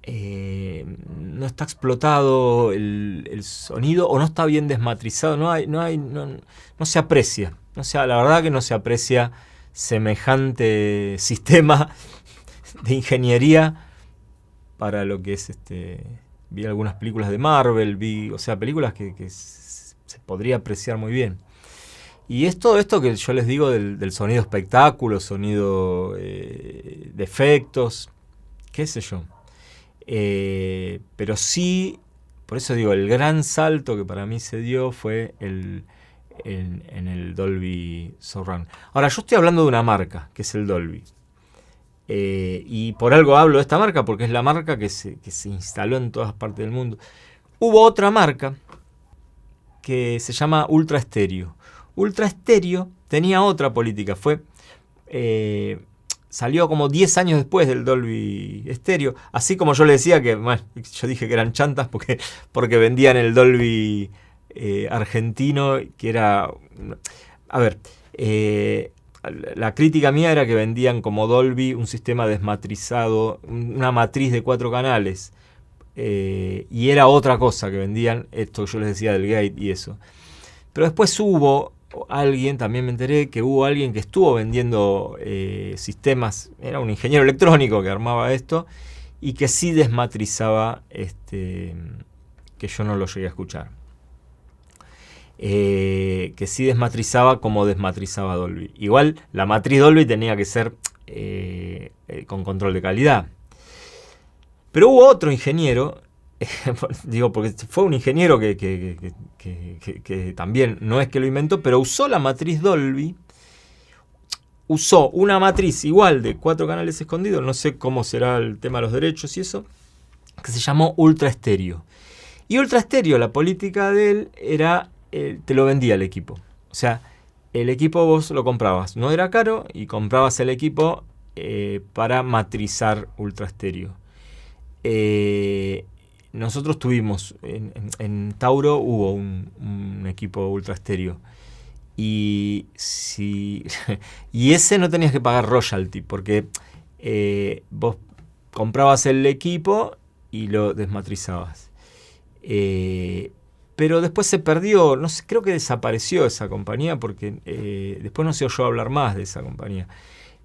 no está explotado el sonido, o no está bien desmatrizado, no se aprecia. La verdad que no se aprecia semejante sistema de ingeniería para lo que es vi algunas películas de Marvel, películas que se podría apreciar muy bien. Y es todo esto que yo les digo del sonido espectáculo, sonido de efectos, qué sé yo. Pero sí, por eso digo, el gran salto que para mí se dio fue en el Dolby Surround. Ahora, yo estoy hablando de una marca, que es el Dolby. Y por algo hablo de esta marca, porque es la marca que se instaló en todas partes del mundo. Hubo otra marca que se llama Ultra Stereo. Ultra Stereo tenía otra política, salió como 10 años después del Dolby Stereo, así como yo le decía que, bueno, yo dije que eran chantas porque vendían el Dolby argentino, que era... A ver, la crítica mía era que vendían como Dolby un sistema desmatrizado, una matriz de 4 canales, y era otra cosa que vendían, esto que yo les decía del gate y eso. Pero después hubo alguien, también me enteré que hubo alguien que estuvo vendiendo sistemas, era un ingeniero electrónico que armaba esto, y que sí desmatrizaba, que yo no lo llegué a escuchar. Que sí desmatrizaba como desmatrizaba Dolby. Igual la matriz Dolby tenía que ser con control de calidad. Pero hubo otro ingeniero, digo, porque fue un ingeniero que también no es que lo inventó, pero usó la matriz Dolby, usó una matriz igual de 4 canales escondidos, no sé cómo será el tema de los derechos y eso, que se llamó Ultra Stereo. Y Ultra Stereo, la política de él era, te lo vendía el equipo. O sea, el equipo vos lo comprabas, no era caro, y comprabas el equipo para matrizar Ultra Stereo. Nosotros tuvimos, en Tauro hubo un equipo Ultra Stereo. Y ese no tenías que pagar royalty, porque vos comprabas el equipo y lo desmatrizabas. Pero después se perdió, no sé, creo que desapareció esa compañía, porque después no se oyó hablar más de esa compañía.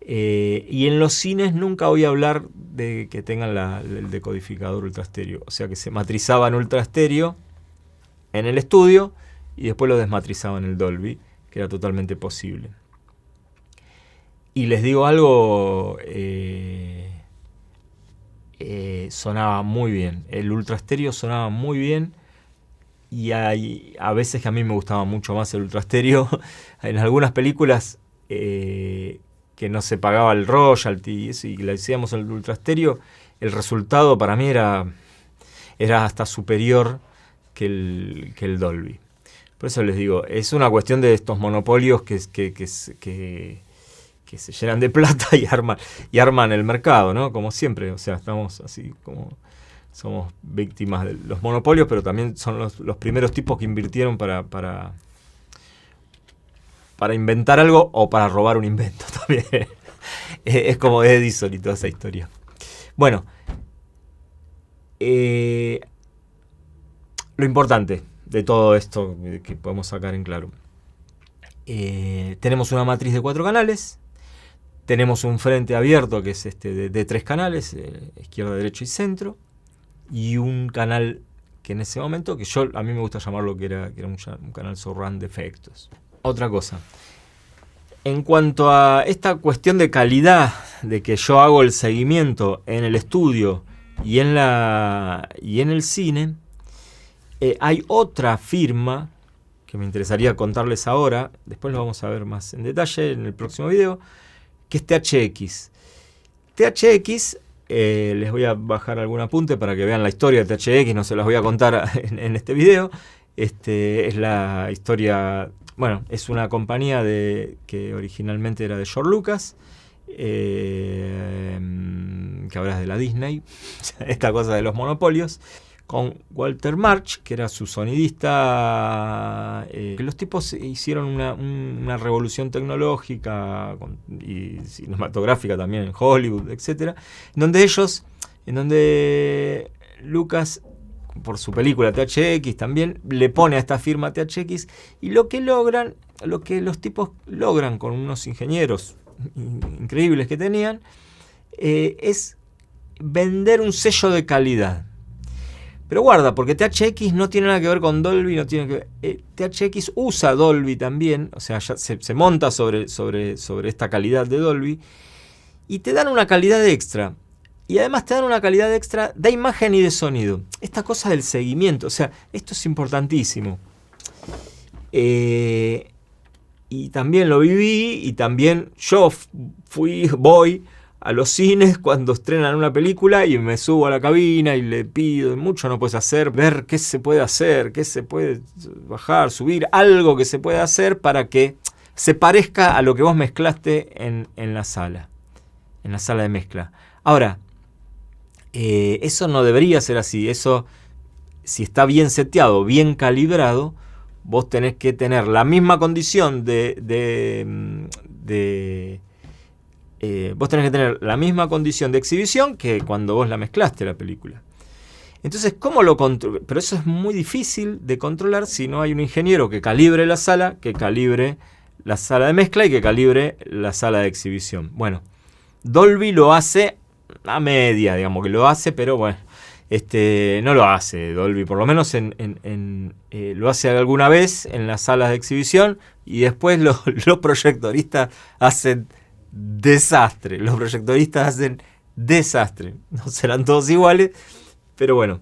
Y en los cines nunca oí hablar de que tengan el decodificador Ultra Stereo. O sea que se matrizaban Ultra Stereo en el estudio y después lo desmatrizaban en el Dolby, que era totalmente posible. Y les digo algo, sonaba muy bien. El Ultra Stereo sonaba muy bien. Y hay a veces que a mí me gustaba mucho más el Ultra Stereo. En algunas películas que no se pagaba el royalty y le hacíamos el Ultra Stereo, el resultado para mí era hasta superior que el Dolby. Por eso les digo, es una cuestión de estos monopolios que se llenan de plata y arman el mercado, ¿no? Como siempre, o sea, estamos así como... Somos víctimas de los monopolios, pero también son los primeros tipos que invirtieron para inventar algo o para robar un invento también. Es como Edison y toda esa historia. Bueno, lo importante de todo esto que podemos sacar en claro. Tenemos una matriz de 4 canales. Tenemos un frente abierto que es de 3 canales, izquierda, derecha y centro. Y un canal que en ese momento, que a mí me gusta llamarlo que era un canal surround de efectos. Otra cosa, en cuanto a esta cuestión de calidad, de que yo hago el seguimiento en el estudio y en el cine, hay otra firma que me interesaría contarles ahora, después lo vamos a ver más en detalle en el próximo video, que es THX. THX, les voy a bajar algún apunte para que vean la historia de THX, no se las voy a contar en este video. Es la historia, bueno, es una compañía que originalmente era de George Lucas, que ahora es de la Disney, esta cosa de los monopolios, con Walter March, que era su sonidista, que los tipos hicieron una revolución tecnológica y cinematográfica también en Hollywood, etc. En donde Lucas, por su película THX también, le pone a esta firma THX, y lo que los tipos logran con unos ingenieros increíbles que tenían, es vender un sello de calidad. Pero guarda, porque THX no tiene nada que ver con Dolby, THX usa Dolby también, o sea, ya se monta sobre esta calidad de Dolby, y te dan una calidad extra. Y además te dan una calidad extra de imagen y de sonido. Esta cosa del seguimiento, o sea, esto es importantísimo. Y también lo viví, y también yo voy a los cines cuando estrenan una película y me subo a la cabina y le pido, mucho no puedes hacer, ver qué se puede hacer, qué se puede bajar, subir, algo que se pueda hacer para que se parezca a lo que vos mezclaste en la sala de mezcla. Ahora, eso no debería ser así. Eso, si está bien seteado, bien calibrado, vos tenés que tener la misma condición vos tenés que tener la misma condición de exhibición que cuando vos la mezclaste la película. Entonces, ¿cómo lo controlo? Pero eso es muy difícil de controlar si no hay un ingeniero que calibre la sala, que calibre la sala de mezcla y que calibre la sala de exhibición. Bueno, Dolby lo hace a media, digamos que lo hace, pero bueno, no lo hace Dolby, por lo menos lo hace alguna vez en las salas de exhibición y después los proyectoristas hacen desastre. Los proyectoristas hacen desastre. No serán todos iguales, pero bueno.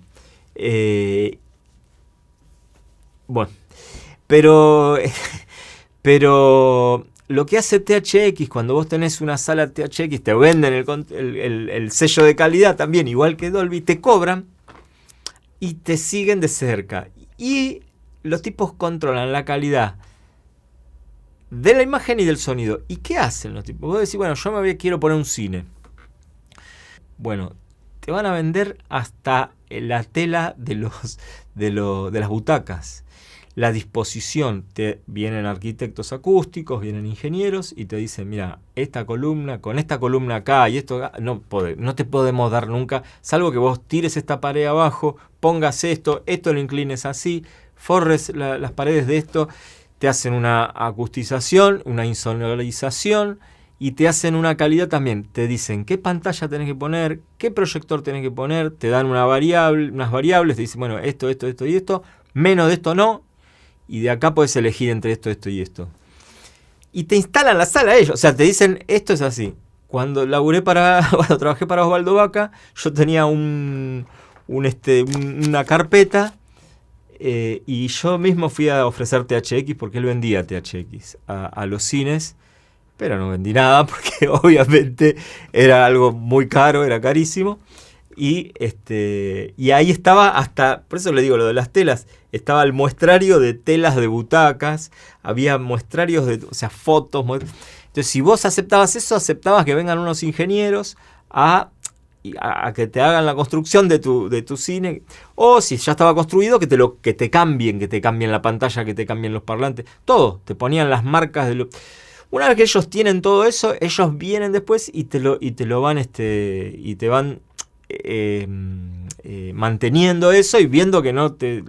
Pero lo que hace THX, cuando vos tenés una sala THX, te venden el sello de calidad también, igual que Dolby, te cobran y te siguen de cerca. Y los tipos controlan la calidad de la imagen y del sonido. ¿Y qué hacen los tipos? Vos decís, bueno, yo quiero poner un cine. Bueno, te van a vender hasta la tela de las butacas. La disposición, vienen arquitectos acústicos, vienen ingenieros y te dicen, mira, esta columna, con esta columna acá y esto acá, no te podemos dar nunca, salvo que vos tires esta pared abajo, pongas esto lo inclines así, forres las paredes de esto, te hacen una acustización, una insonorización y te hacen una calidad también. Te dicen qué pantalla tenés que poner, qué proyector tenés que poner, te dan unas variables, te dicen, bueno, esto y esto, menos de esto no. Y de acá podés elegir entre esto y esto. Y te instalan la sala ellos. O sea, te dicen, esto es así. Cuando trabajé para Osvaldo Baca, yo tenía una carpeta y yo mismo fui a ofrecer THX porque él vendía THX a los cines. Pero no vendí nada porque obviamente era algo muy caro, era carísimo. Y ahí estaba hasta, por eso le digo lo de las telas, estaba el muestrario de telas de butacas, había muestrarios fotos. Entonces, si vos aceptabas eso, aceptabas que vengan unos ingenieros a que te hagan la construcción de tu cine, o si ya estaba construido, que te cambien la pantalla, que te cambien los parlantes, todo, te ponían las marcas Una vez que ellos tienen todo eso, ellos vienen después y te lo van y te van manteniendo eso y viendo que no te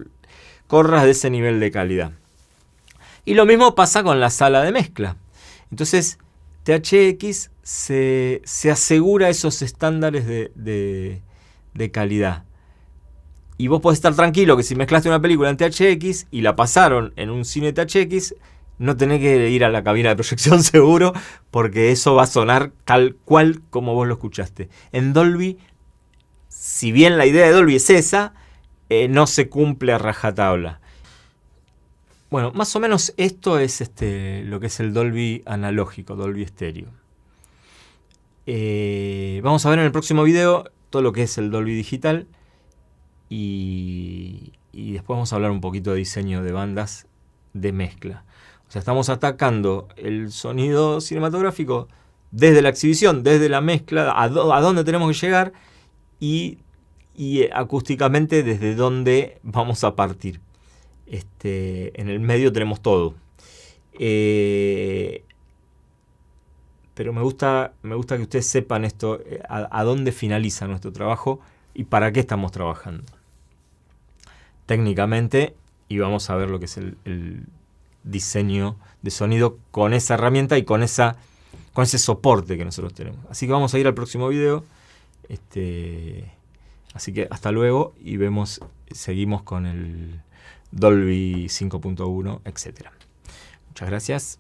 corras de ese nivel de calidad. Y lo mismo pasa con la sala de mezcla. Entonces THX se asegura esos estándares de calidad. Y vos podés estar tranquilo que si mezclaste una película en THX y la pasaron en un cine THX, no tenés que ir a la cabina de proyección seguro, porque eso va a sonar tal cual como vos lo escuchaste. En Dolby, si bien la idea de Dolby es esa, no se cumple a rajatabla. Bueno, más o menos esto es lo que es el Dolby analógico, Dolby estéreo. Vamos a ver en el próximo video todo lo que es el Dolby digital y después vamos a hablar un poquito de diseño de bandas de mezcla. O sea, estamos atacando el sonido cinematográfico desde la exhibición, desde la mezcla, a dónde tenemos que llegar y acústicamente desde dónde vamos a partir. En el medio tenemos todo. Pero me gusta que ustedes sepan esto, a dónde finaliza nuestro trabajo y para qué estamos trabajando. Técnicamente, y vamos a ver lo que es el diseño de sonido con esa herramienta y con ese soporte que nosotros tenemos. Así que vamos a ir al próximo video. Así que hasta luego y seguimos con el Dolby 5.1, etc. Muchas gracias.